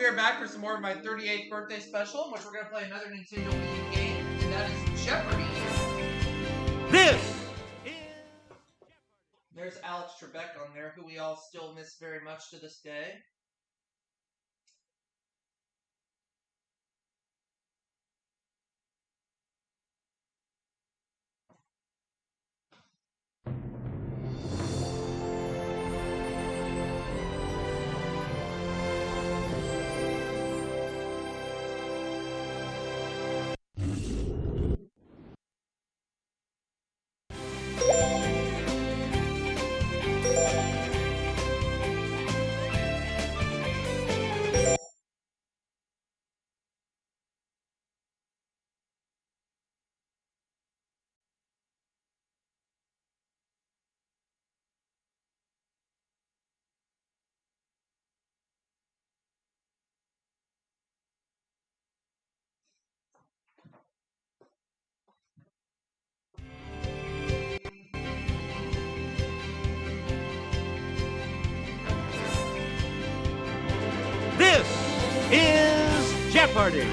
we are back for some more of my 38th birthday special, in which we're going to play another Nintendo Wii U game, and that is Jeopardy! This is... There's Alex Trebek on there, who we all still miss very much to this day. This is Jeopardy!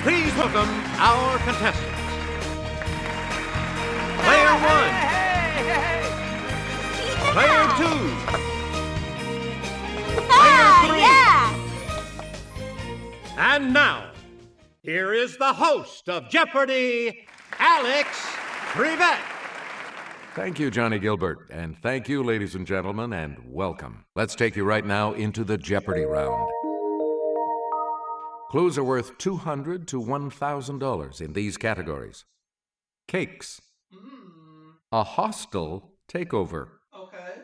Please welcome our contestants. Player 1. Player 2. Player 3. And now, here is the host of Jeopardy, Alex Trebek. Thank you, Johnny Gilbert, and thank you, ladies and gentlemen, and welcome. Let's take you right now into the Jeopardy round. Clues are worth $200 to $1,000 in these categories. Cakes. A hostile takeover. Okay.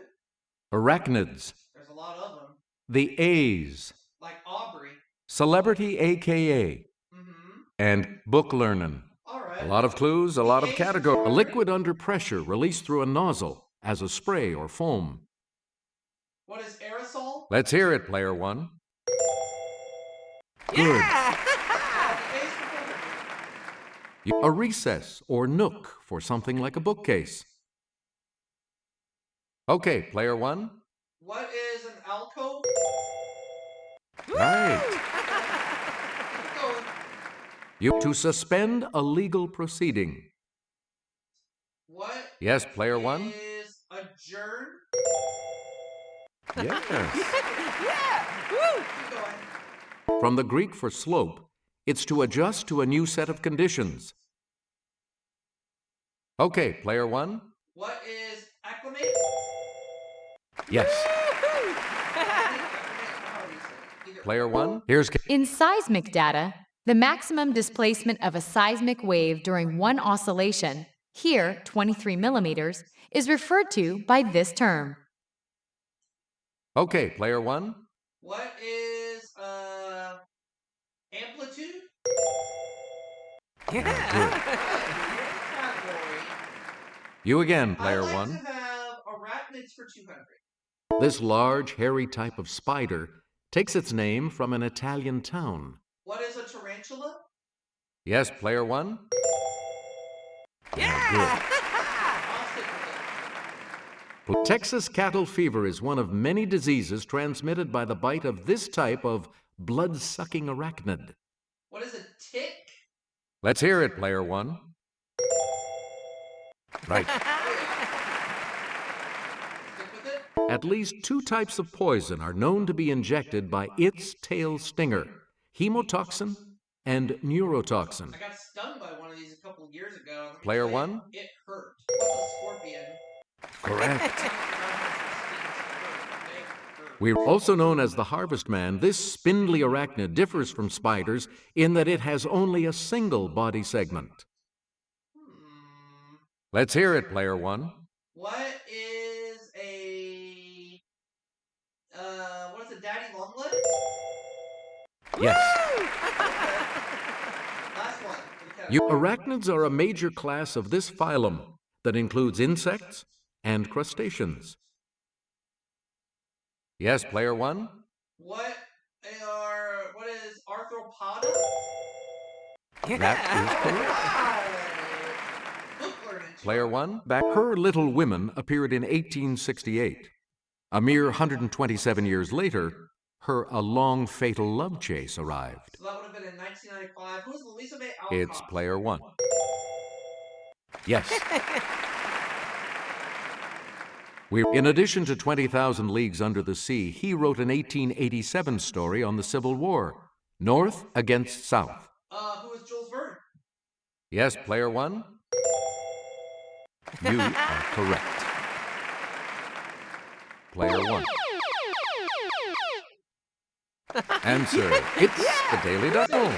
Arachnids. There's a lot of them. The A's. Like Aubrey. Celebrity AKA. And book learning. All right. A lot of clues, a lot of categories. A liquid under pressure released through a nozzle as a spray or foam. What is aerosol? Let's hear it, player 1. Good. Yeah. A recess or nook for something like a bookcase. Okay, player 1. What is an alcove? Right. Keep going. To suspend a legal proceeding. What? Yes, player 1. Is adjourn? Yes. Yeah. Woo. Keep going. From the Greek for slope, it's to adjust to a new set of conditions. Okay, player 1. What is acclimate? Yes. Player 1, here's... In seismic data, the maximum displacement of a seismic wave during one oscillation, here 23 millimeters, is referred to by this term. Okay, player 1. What is amplitude? You again, player I'd like 1. to have arachnids for 200. This large, hairy type of spider takes its name from an Italian town. What is a tarantula? Yes, player 1. I'll stick with it. Texas cattle fever is one of many diseases transmitted by the bite of this type of blood-sucking arachnid. What is a tick? Let's hear it, player 1. Right. Stick with it. At least 2 types of poison are known to be injected by its tail stinger: hemotoxin and neurotoxin. I got stung by one of these a couple years ago. Player 1. It hurt. What's a scorpion? Correct. We're also known as the Harvest Man. This spindly arachnid differs from spiders in that it has only a single body segment. Let's hear it, player 1. What is a daddy long legs? Yes. Last one. Arachnids are a major class of this phylum that includes insects and crustaceans. Yes, player 1. What is arthropoda? That is correct. Book learning. Player one, back. Her Little Women appeared in 1868. A mere 127 years later, her A Long Fatal Love Chase arrived. So that would have been in 1995. Who is Louisa May Alcott? It's player one. Yes. In addition to 20,000 Leagues Under the Sea, he wrote an 1887 story on the Civil War, North against South. Who is Jules Verne? Yes, player one. You are correct. Player one. Answer. It's the Daily Double.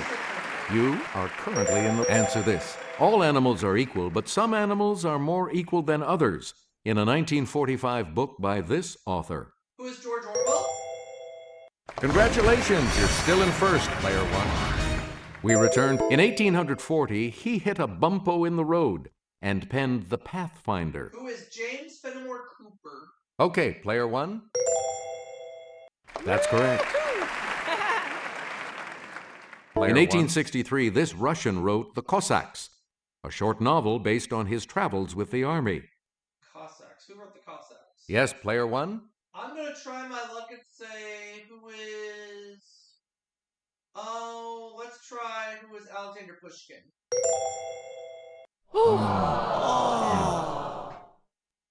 You are currently in the... Answer this. All animals are equal, but some animals are more equal than others, in a 1945 book by this author. Who is George Orwell? Congratulations, you're still in first, player one. We returned. In 1840, he hit a bumpo in the road and penned The Pathfinder. Who is James Fenimore Cooper? Okay, player one. That's correct. In 1863, this Russian wrote The Cossacks, a short novel based on his travels with the army. Cossacks. Who wrote the Cossacks? Yes, player one. I'm going to try my luck and say who is... Oh, let's try who is Alexander Pushkin.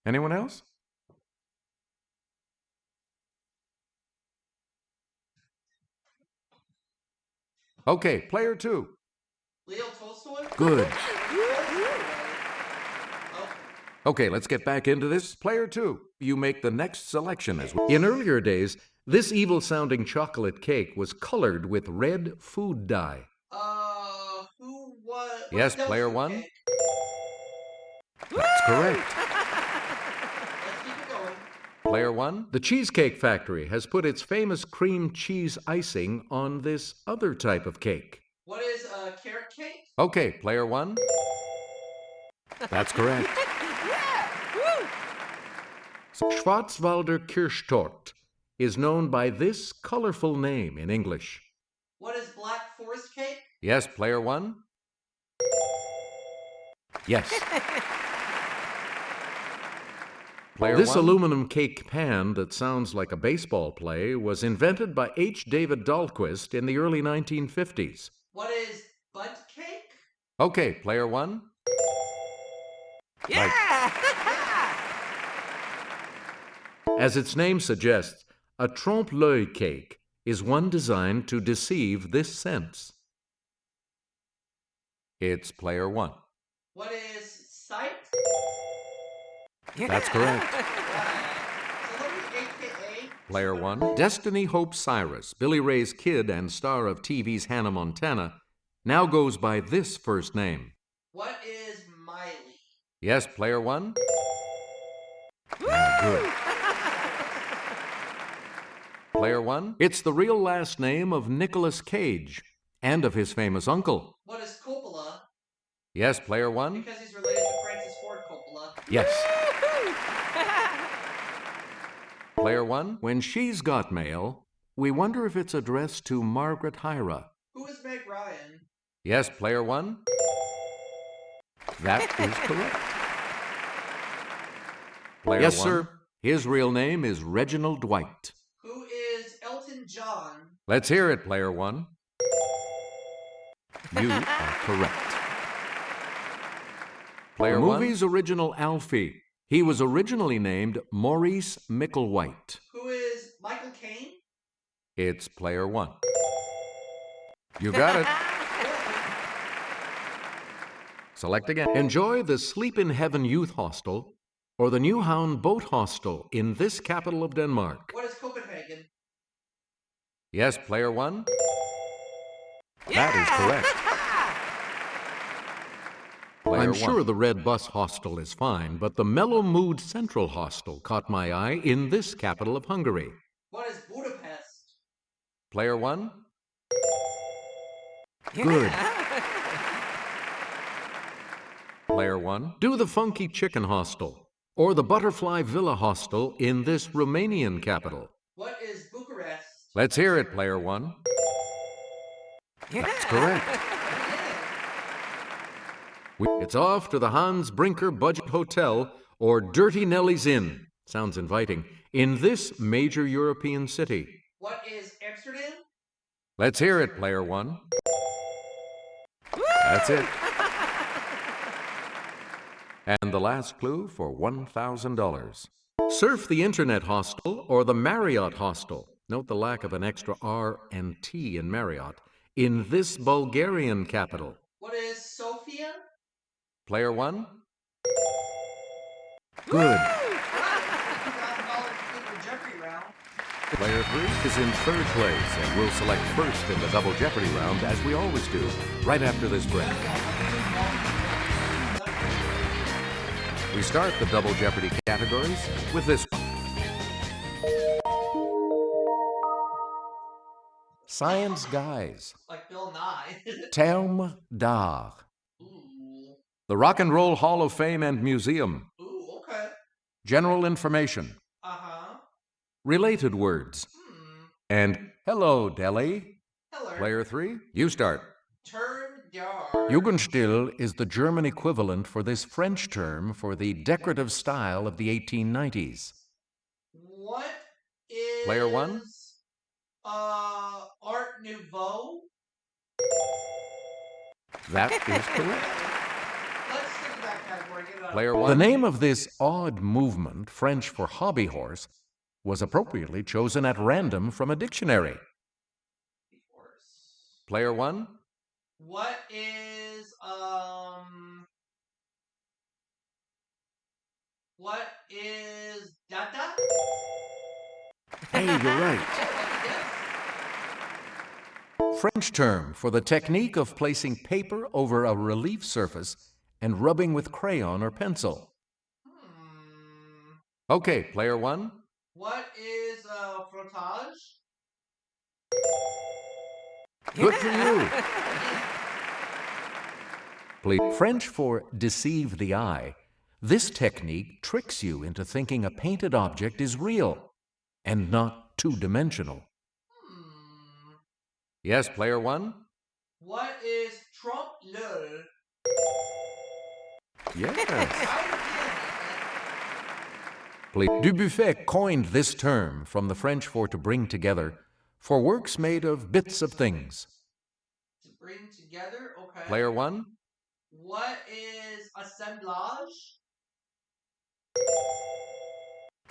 Anyone else? Okay, player two. Leo Tolstoy? Good. Okay. Okay, let's get back into this. Player two, you make the next selection as well. In earlier days, this evil-sounding chocolate cake was colored with red food dye. Who was... Yes, Devil player Fruit one. Cake? That's correct. Let's keep it going. Player one, the Cheesecake Factory has put its famous cream cheese icing on this other type of cake. What is carrot cake? Okay, player one. That's correct. Schwarzwälder Kirschtorte is known by this colorful name in English. What is Black Forest cake? Yes, player one. Yes. Player This one. aluminum cake pan that sounds like a baseball play was invented by H. David Dahlquist in the early 1950s. What is bud cake? Okay, player one. Yeah! As its name suggests, a trompe-l'œil cake is one designed to deceive this sense. It's player one. What is sight? That's correct. Celebrity AKA? Player one. Destiny Hope Cyrus, Billy Ray's kid and star of TV's Hannah Montana, now goes by this first name. What is Miley? Yes, player one. Good. Player one. It's the real last name of Nicolas Cage and of his famous uncle. What is Coppola? Yes, player one. Because he's related to Francis Ford Coppola. Yes. Player one. When she's got mail, we wonder if it's addressed to Margaret Hyra. Who is Meg Ryan? Yes, player one. That is correct. Player Yes, one. sir. His real name is Reginald Dwight. Who is Elton John? Let's hear it, player one. You are correct. Player The one. movie's original Alfie. He was originally named Maurice Micklewhite. Who is Michael Caine? It's player one. You got it. Select again. Enjoy the Sleep in Heaven Youth Hostel or the Newhound Boat Hostel in this capital of Denmark. What is Copenhagen? Yes, player one. That is correct. Player I'm one. sure the Red Bus Hostel is fine, but the Mellow Mood Central Hostel caught my eye in this capital of Hungary. What is Budapest? Player one. Good. Player one. Do the Funky Chicken Hostel or the Butterfly Villa Hostel in this Romanian capital. What is Bucharest? Let's hear it, player one. That's correct. It's off to the Hans Brinker Budget Hotel or Dirty Nellie's Inn. Sounds inviting. In this major European city. What is Amsterdam? Let's hear it, player one. That's it. And the last clue for $1,000. Surf the Internet Hostel or the Marriott Hostel. Note the lack of an extra R and T in Marriott. In this Bulgarian capital. What is Sofia? Player one. Good. $2,000 Jeopardy round. Player three is in third place and will select first in the Double Jeopardy round, as we always do, right after this break. We start the Double Jeopardy categories with this one. Science Guys. Like Bill Nye. Terme d'art. Ooh. The Rock and Roll Hall of Fame and Museum. Ooh, okay. General information. Uh-huh. Related words. And hello, Delhi. Hello. Player three, you start. Term d'art. Jugendstil is the German equivalent for this French term for the decorative style of the 1890s. What is... Player one. Art Nouveau? That is correct. Let's stick with that category. Get it out. Player one. The name of this odd movement, French for hobby horse, was appropriately chosen at random from a dictionary. Player one. What is, what is data? Hey, you're right. French term for the technique of placing paper over a relief surface and rubbing with crayon or pencil. Okay, player one. What is, frottage? Good for you. Please. French for deceive the eye. This technique tricks you into thinking a painted object is real and not two-dimensional. Yes, player one. What is trompe-l'œil? Yes. Please. Dubuffet coined this term from the French for to bring together for works made of bits of things. To bring together? Okay. Player one. What is assemblage?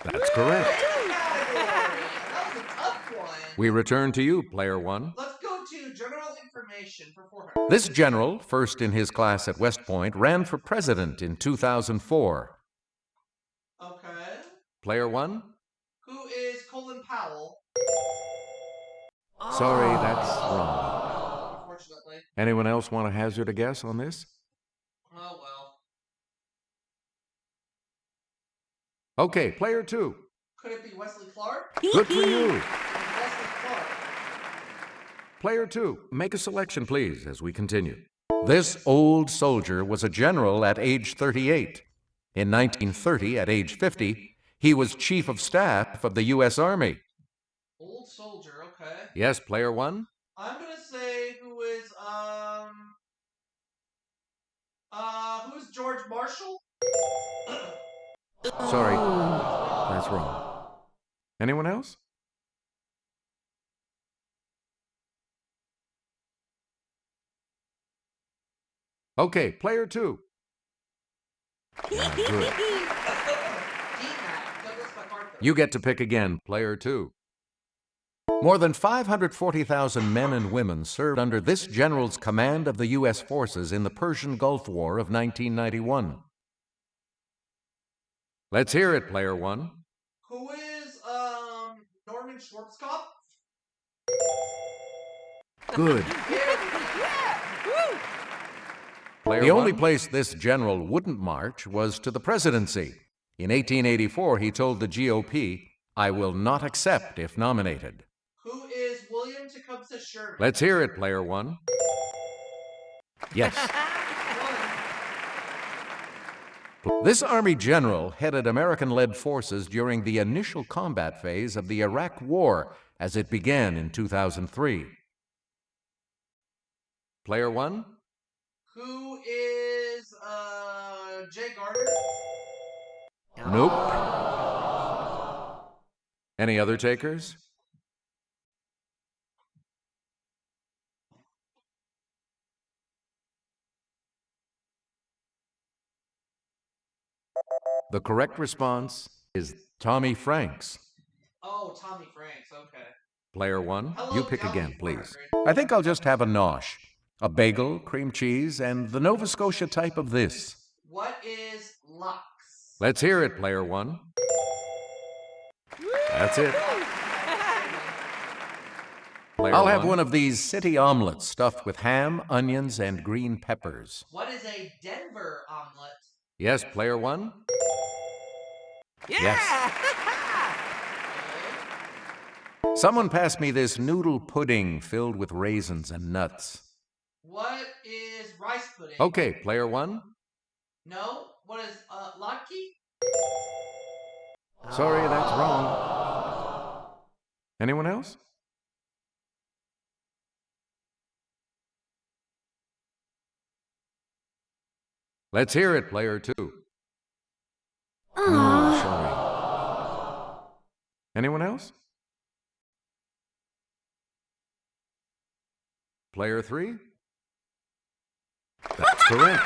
That's correct. That was a tough one. We return to you, player one. Let's go to general information for 400. This general, first in his class at West Point, ran for president in 2004. Okay. Player one. Who is Colin Powell? Sorry, that's wrong. Unfortunately. Anyone else want to hazard a guess on this? Oh well. Okay, player two. Could it be Wesley Clark? Good for you. Wesley Clark. Player two, make a selection, please, as we continue. This old soldier was a general at age 38. In 1930, at age 50, he was chief of staff of the U.S. Army. Old soldier, okay. Yes, player one. I'm gonna say who's George Marshall? Sorry, that's wrong. Anyone else? Okay, player two. Yeah, good. D-Mac, Douglas MacArthur. You get to pick again, player two. More than 540,000 men and women served under this general's command of the U.S. forces in the Persian Gulf War of 1991. Let's hear it, player one. Who is Norman Schwarzkopf? Good. The only place this general wouldn't march was to the presidency. In 1884, he told the GOP, "I will not accept if nominated." Who is William Tecumseh Sherman? Let's hear it, player one. Yes. This Army general headed American-led forces during the initial combat phase of the Iraq War as it began in 2003. Player one. Who is is Jay Garner? Nope. Any other takers? The correct response is Tommy Franks. Oh, Tommy Franks. Okay. Player one, Hello, you pick Tommy again, please. Franks. I think I'll just have a nosh. A bagel, cream cheese, and the Nova Scotia type of this. What is Lux? Let's hear it, player one. That's it. I'll have one of these city omelets stuffed with ham, onions, and green peppers. What is a Denver omelet? Yes, player one? Yes. Someone pass me this noodle pudding filled with raisins and nuts. What is rice pudding? Okay, player one? No. What is latke? Sorry, that's wrong. Anyone else? Let's hear it, player two. Oh, sorry. Anyone else? Player three? That's correct.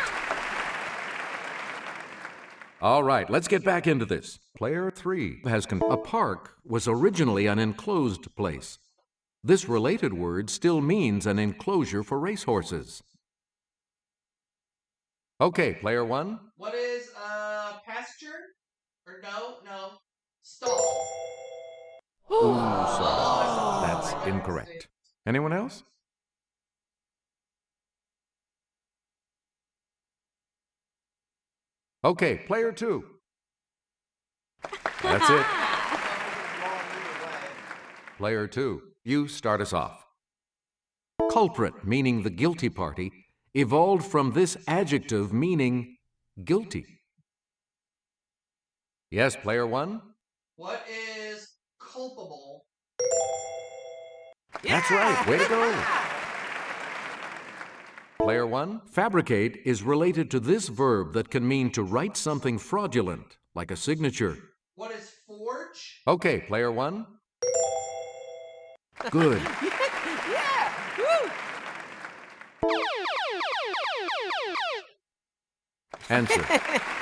All right, let's get back into this. Player three has a park was originally an enclosed place. This related word still means an enclosure for racehorses. Okay, player one. What is pasture? Or no. Stall. Ooh, sorry. That's incorrect. Anyone else? Okay, player two. That's it. Player two, you start us off. Culprit, meaning the guilty party, evolved from this adjective meaning guilty. Yes, player one? What is culpable? That's right, way to go. Player one, fabricate is related to this verb that can mean to write something fraudulent, like a signature. What is forge? Okay, player one. Good. Yeah! Woo! Answer.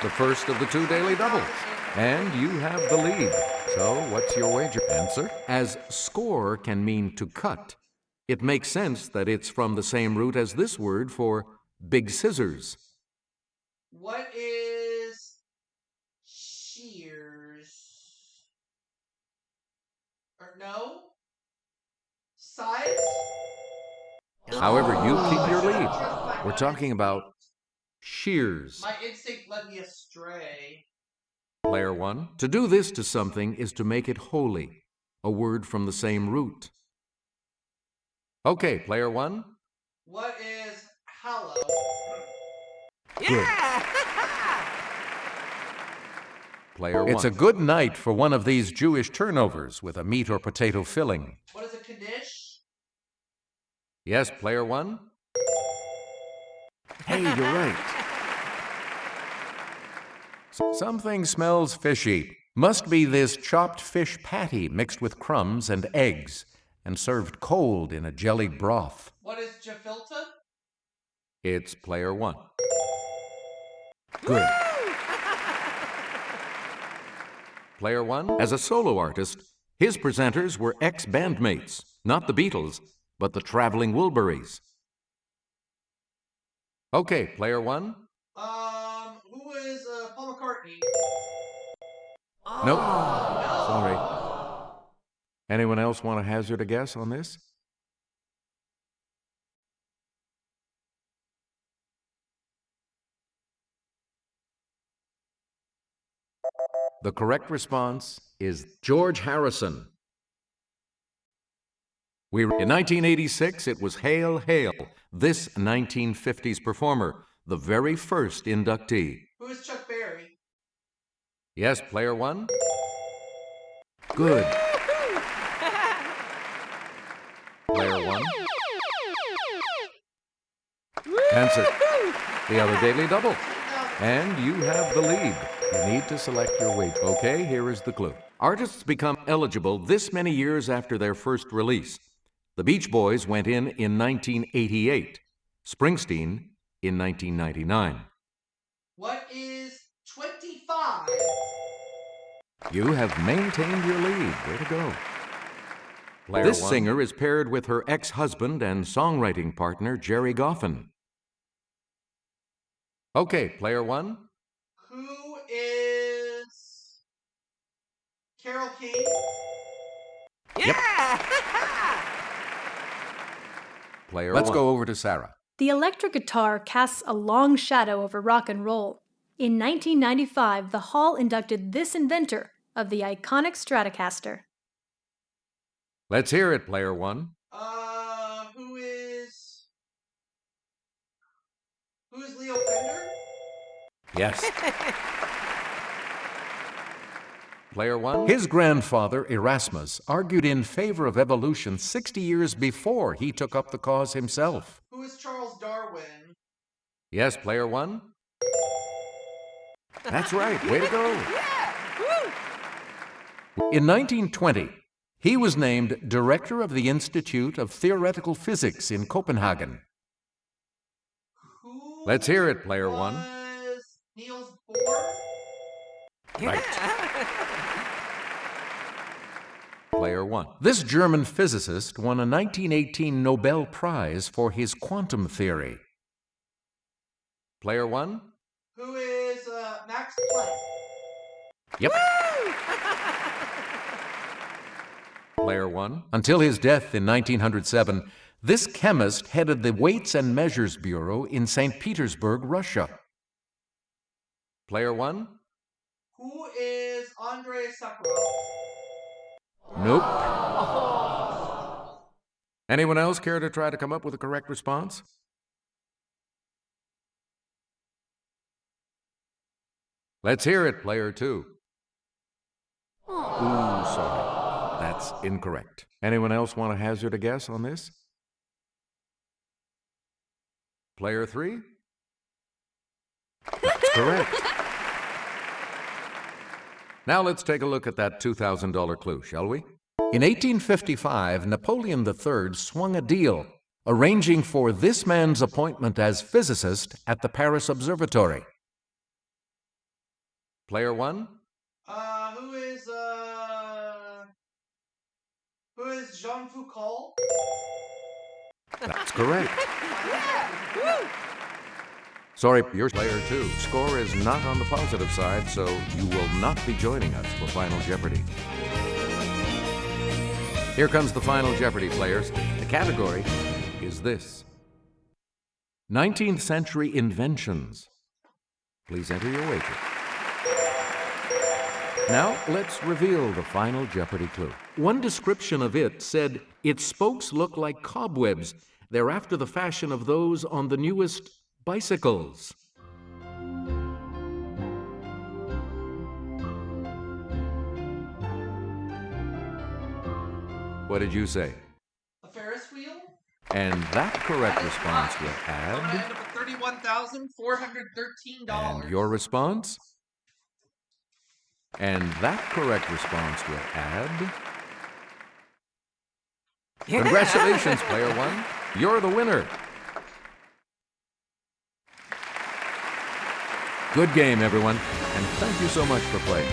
The first of the two daily doubles. And you have the lead. So, what's your wager? Answer. As score can mean to cut, it makes sense that it's from the same root as this word for big scissors. What is shears? Or no? Size? However, you keep your lead. We're talking about shears. My instinct led me astray. Player one. To do this to something is to make it holy, a word from the same root. Okay, player one. What is hallow? Yeah! Player one. It's a good night for one of these Jewish turnovers with a meat or potato filling. What is a Kaddish? Yes, player one. Hey, you're right. Something smells fishy. Must be this chopped fish patty mixed with crumbs and eggs and served cold in a jellied broth. What is gefilte? It's player one. Good. Player one, as a solo artist, his presenters were ex-bandmates, not the Beatles, but the Traveling Wilburys. Okay, player one. Who is Paul McCartney? Nope. Sorry. Anyone else want to hazard a guess on this? The correct response is George Harrison. In 1986, it was Hail, Hail, this 1950s performer, the very first inductee. Who is Chuck Berry? Yes, player one. Good. Player one. Answer. the other daily double. 10,000. And you have the lead. You need to select your wager. Okay, here is the clue. Artists become eligible this many years after their first release. The Beach Boys went in 1988. Springsteen in 1999. What is 25? You have maintained your lead. Way to go. Player This one. singer is paired with her ex-husband and songwriting partner, Jerry Goffin. Okay, player one. Who is Carol King? Yeah! Player Let's one. go over to Sarah. The electric guitar casts a long shadow over rock and roll. In 1995, the Hall inducted this inventor of the iconic Stratocaster. Let's hear it, player one. Who is Leo Fender? Yes. Player one. His grandfather, Erasmus, argued in favor of evolution 60 years before he took up the cause himself. Who is Charles Darwin? Yes, player one. That's right. Way to go. Yeah! Woo! In 1920, he was named director of the Institute of Theoretical Physics in Copenhagen. Who Let's hear it, player one. was Niels Bohr? Right. Player one. This German physicist won a 1918 Nobel Prize for his quantum theory. Player one. Who is Max Planck? Yep. Player one. Until his death in 1907, this chemist headed the Weights and Measures Bureau in St. Petersburg, Russia. Player one. Who is Andrei Sakharov? Nope. Anyone else care to try to come up with a correct response? Let's hear it, player two. Ooh, sorry. That's incorrect. Anyone else want to hazard a guess on this? Player three? That's correct. Now let's take a look at that $2,000 clue, shall we? In 1855, Napoleon III swung a deal, arranging for this man's appointment as physicist at the Paris Observatory. Player one? Who is Jean Foucault? That's correct. Yeah! Woo! Sorry, you're player two. Score is not on the positive side, so you will not be joining us for Final Jeopardy. Here comes the Final Jeopardy, players. The category is this: 19th century inventions. Please enter your wager. Now, let's reveal the Final Jeopardy clue. One description of it said, its spokes look like cobwebs. They're after the fashion of those on the newest bicycles. What did you say? A Ferris wheel? And that correct response will I'm gonna add. end up with $31,413. And your response? And that correct response will add. Congratulations, player one. You're the winner. Good game, everyone, and thank you so much for playing.